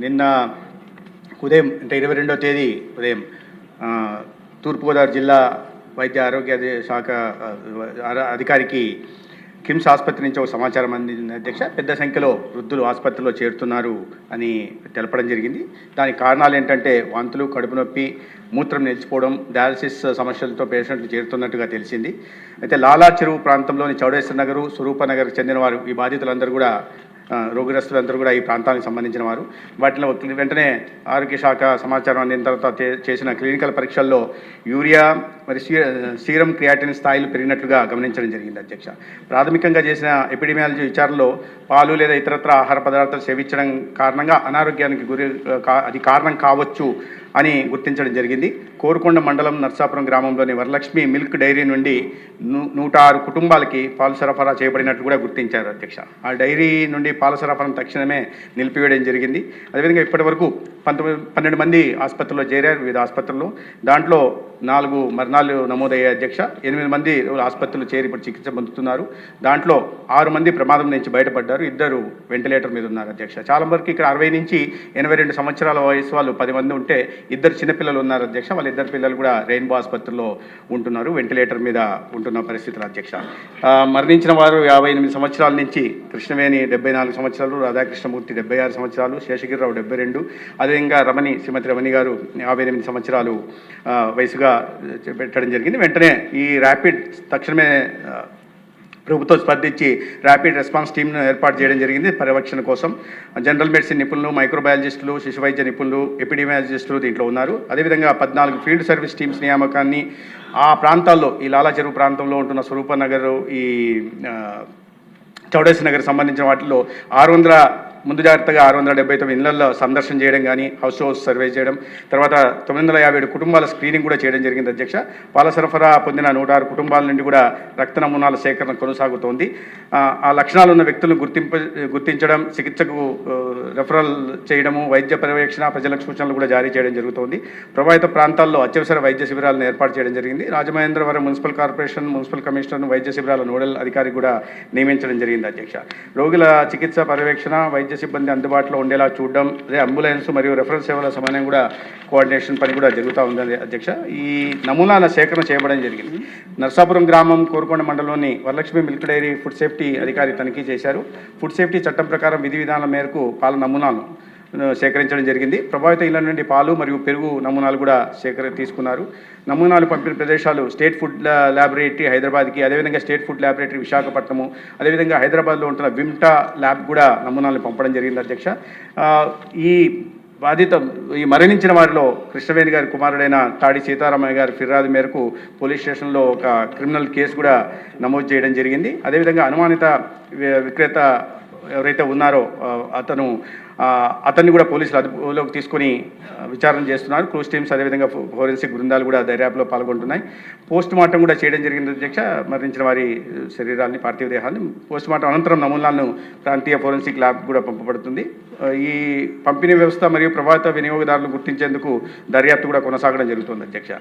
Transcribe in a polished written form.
నిన్న ఉదయం అంటే 22వ తేదీ ఉదయం తూర్పుగోదావరి జిల్లా వైద్య ఆరోగ్య శాఖ అధికారికి కిమ్స్ ఆసుపత్రి నుంచి ఒక సమాచారం అందింది అధ్యక్ష. పెద్ద సంఖ్యలో వృద్ధులు ఆసుపత్రిలో చేరుతున్నారు అని తెలపడం జరిగింది. దానికి కారణాలు ఏంటంటే వాంతులు, కడుపు నొప్పి, మూత్రం నిలిచిపోవడం, డయాలసిస్ సమస్యలతో పేషెంట్లు చేరుతున్నట్టుగా తెలిసింది. అయితే లాలా చెరువు ప్రాంతంలోని చౌడేశ్వర నగరు, స్వరూప నగర్కి చెందిన వారు ఈ బాధితులందరూ కూడా రోగిగ్రస్తులందరూ కూడా ఈ ప్రాంతానికి సంబంధించిన వారు. వాటిలో వెంటనే ఆరోగ్య శాఖ సమాచారం అందిన తర్వాత చేసిన క్లినికల్ పరీక్షల్లో యూరియా మరి సీరం క్రియాటిన్ స్థాయిలు పెరిగినట్లుగా గమనించడం జరిగింది అధ్యక్ష. ప్రాథమికంగా చేసిన ఎపిడెమియాలజీ విచారణలో పాలు లేదా ఇతరత్ర ఆహార పదార్థాలు సేవించడం కారణంగా అనారోగ్యానికి అది కారణం కావచ్చు అని గుర్తించడం జరిగింది. కోరుకొండ మండలం నర్సాపురం గ్రామంలోని వరలక్ష్మి మిల్క్ డైరీ నుండి 106 కుటుంబాలకి పాలు సరఫరా చేయబడినట్టు కూడా గుర్తించారు అధ్యక్ష. ఆ డైరీ నుండి పాల సరఫరాను తక్షణమే నిలిపివేయడం జరిగింది. అదేవిధంగా ఇప్పటి వరకు 12 మంది ఆసుపత్రిలో చేరారు, వివిధ ఆసుపత్రుల్లో. దాంట్లో 4 మరణాలు నమోదయ్యాయి అధ్యక్ష. 8 మంది ఆసుపత్రులు చేరి ఇప్పుడు చికిత్స పొందుతున్నారు. దాంట్లో 6 మంది ప్రమాదం నుంచి బయటపడ్డారు, 2 వెంటిలేటర్ మీద ఉన్నారు అధ్యక్ష. చాలా వరకు ఇక్కడ 60 నుంచి 82 సంవత్సరాల వయసు వాళ్ళు 10 మంది ఉంటే 2 చిన్నపిల్లలు ఉన్నారు అధ్యక్ష. వాళ్ళ 2 పిల్లలు కూడా రెయిన్బో ఆసుపత్రిలో ఉంటున్నారు, వెంటిలేటర్ మీద ఉంటున్న పరిస్థితులు అధ్యక్ష. మరణించిన వారు 58 సంవత్సరాల నుంచి కృష్ణవేణి 74 సంవత్సరాలు, రాధాకృష్ణమూర్తి 76 సంవత్సరాలు, శేషగిరిరావు 72, అదేవిధంగా శ్రీమతి రమణి గారు 58 సంవత్సరాలు వయసుగా పెట్టడం జరిగింది. వెంటనే ఈ ర్యాపిడ్ తక్షణమే ప్రభుత్వం స్పందించి ర్యాపిడ్ రెస్పాన్స్ టీమ్ను ఏర్పాటు చేయడం జరిగింది పర్యవేక్షణ కోసం. జనరల్ మెడిసిన్ నిపుణులు, మైక్రోబయాలజిస్టులు, శిశు వైద్య నిపుణులు, ఎపిడెమియాలజిస్టులు దీంట్లో ఉన్నారు. అదేవిధంగా 14 ఫీల్డ్ సర్వీస్ టీమ్స్ నియామకాన్ని ఆ ప్రాంతాల్లో ఈ లాలా చెరువు ప్రాంతంలో ఉంటున్న స్వరూప నగర్, ఈ చౌడేశ్వర నగర్ సంబంధించిన వాటిలో ముందు జాగ్రత్తగా 679 ఇళ్లలో సందర్శన చేయడం కానీ, హౌస్ సర్వే చేయడం, తర్వాత 957 కుటుంబాల స్క్రీనింగ్ కూడా చేయడం జరిగింది అధ్యక్ష. పాల సరఫరా పొందిన 106 కుటుంబాల నుండి కూడా రక్త నమూనాల సేకరణ కొనసాగుతోంది. ఆ లక్షణాలు ఉన్న వ్యక్తులను గుర్తించడం, చికిత్సకు రెఫరల్ చేయడము, వైద్య పర్యవేక్షణ, ప్రజలకు సూచనలు కూడా జారీ చేయడం జరుగుతోంది. ప్రభావిత ప్రాంతాల్లో అత్యవసర వైద్య శిబిరాలను ఏర్పాటు చేయడం జరిగింది. రాజమహేంద్రవరం మున్సిపల్ కార్పొరేషన్ మున్సిపల్ కమిషనర్ను వైద్య శిబిరాల నోడల్ అధికారి కూడా నియమించడం జరిగింది అధ్యక్ష. రోగుల చికిత్స పర్యవేక్షణ, వైద్య సిబ్బంది అందుబాటులో ఉండేలా చూడడం, అదే అంబులెన్స్ మరియు రెఫరల్ సేవల సమన్వయం కూడా కోఆర్డినేషన్ పని కూడా జరుగుతూ ఉంది అధ్యక్ష. ఈ నమూనాల సేకరణ చేయడం జరిగింది. నర్సాపురం గ్రామం, కోరుకొండ మండలంలోని Varalakshmi milk dairy food safety అధికారి తనిఖీ చేశారు. ఫుడ్ సేఫ్టీ చట్టం ప్రకారం విధి విధానాల మేరకు పాల నమూనాలను సేకరించడం జరిగింది. ప్రభావిత ఇళ్ల నుండి పాలు మరియు పెరుగు నమూనాలు కూడా తీసుకున్నారు. నమూనాలు పంపిన ప్రదేశాలు స్టేట్ ఫుడ్ ల్యాబొరేటరీ హైదరాబాద్కి, అదేవిధంగా స్టేట్ ఫుడ్ ల్యాబొరేటరీ విశాఖపట్నము, అదేవిధంగా హైదరాబాద్లో ఉంటున్న విమ్టా ల్యాబ్ కూడా నమూనాలను పంపడం జరిగింది అధ్యక్ష. ఈ మరణించిన వారిలో కృష్ణవేణి గారి కుమారుడైన తాడి సీతారామయ్య గారి ఫిర్యాదు మేరకు పోలీస్ స్టేషన్లో ఒక క్రిమినల్ కేసు కూడా నమోదు చేయడం జరిగింది. అదేవిధంగా అనుమానిత విక్రేత ఎవరైతే ఉన్నారో అతన్ని కూడా పోలీసులు అదుపులోకి తీసుకొని విచారణ చేస్తున్నారు. క్రూజ్ టీమ్స్, అదేవిధంగా ఫోరెన్సిక్ బృందాలు కూడా దర్యాప్తులో పాల్గొంటున్నాయి. పోస్ట్ మార్టం కూడా చేయడం జరిగింది అధ్యక్ష. మరణించిన వారి శరీరాన్ని, పార్థివ దేహాన్ని పోస్ట్ మార్టం అనంతరం నమూనాలను ప్రాంతీయ ఫోరెన్సిక్ ల్యాబ్ కూడా పంపబడుతుంది. ఈ పంపిణీ వ్యవస్థ మరియు ప్రభావిత వినియోగదారులు గుర్తించేందుకు దర్యాప్తు కూడా కొనసాగడం జరుగుతుంది అధ్యక్ష.